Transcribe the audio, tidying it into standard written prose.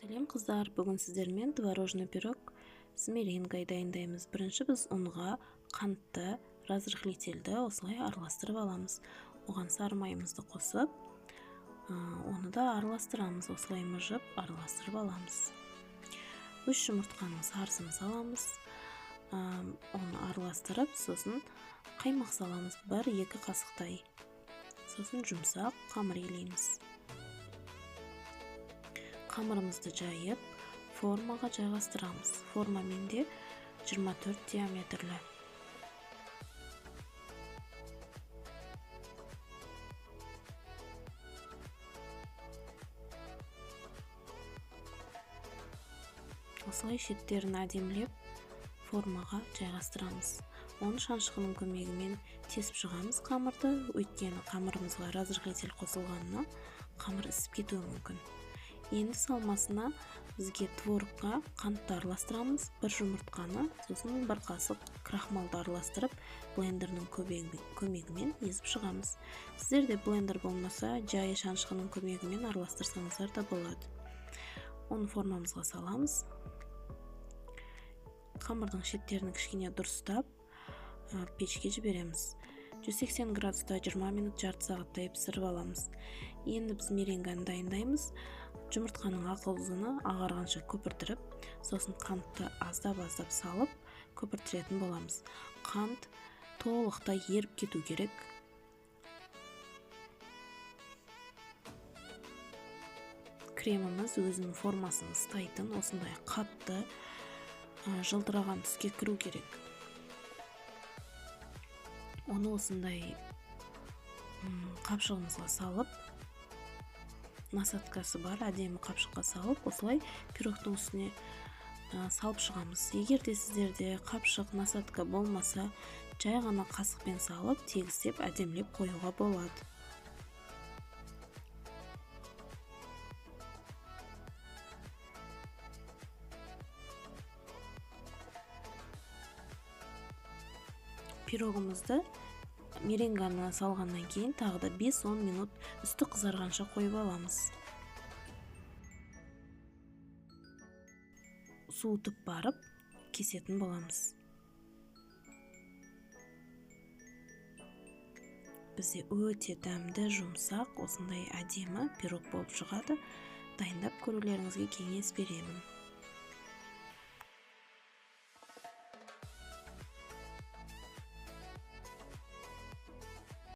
Сәлем қыздар, бүгін сіздермен творожный пирог с меренгой дайындаймыз. Бірінші біз ұнға қантты, разрыхлительді осылай араластырып аламыз. Оған сары майымызды қосып, оны да араластырамыз. Осылай мұжып араластырып аламыз. 3 жұмыртқаның сарысын саламыз. Оны араластырып, сосын қаймақ саламыз. 1-2 қасықтай. Сосын жұмсақ қамыр елейміз. Қамырымызды жайып, формаға жайғастырамыз. Форма менде 24 диаметрлі. Осылай шеттерін әдемілеп формаға жайғастырамыз. Оны шаншқының көмегімен тесіп шығамыз қамырды, өйткені қамырымызға разрыхлитель қосылғанына қамыр ісіп кетуі мүмкін. Енді салмасына бізге творогқа қантты араластырамыз, 1 жұмыртқаны, сосын 1 қасық крахмалды араластырып, блендердің көмегімен езіп шығамыз. Сіздерде блендер болмаса, жай шаншқының көмегімен араластырсаңыздар да болады. Оны формамызға саламыз. Қамырдың шеттерін кішкене дұрыстап, пешке жібереміз. 180 градуста 20 минут жарты сағаттай пісіріп аламыз. Енді біз меренганы дайындаймыз. Жұмыртқаның ақуызын ағарғанша көпіртіріп, сосын қантты аздап-аздап салып, көпіртіретін боламыз. Қант толықтай еріп кету керек. Креміміз өзінің формасын ұстайтын, осындай қатты, жылтыраған түске кіру керек. Оны осындай қапшығымызға салып, насаткасы бар, әдемі қапшыққа салып, осылай пирогтың үстіне салып шығамыз. Егер де сіздерде қапшық, насатка болмаса, жай ғана қасықпен салып, тегістеп, әдемілеп қоюға болады. Пирогымызды меренганы салғаннан кейін тағы да 5-10 минут үсті қызарғанша қойып аламыз. Суытып барып, кесетін боламыз. Бізде өте дәмді, жұмсақ, осындай әдемі пирог болып шығады. Дайындап көрулеріңізге кеңес беремін.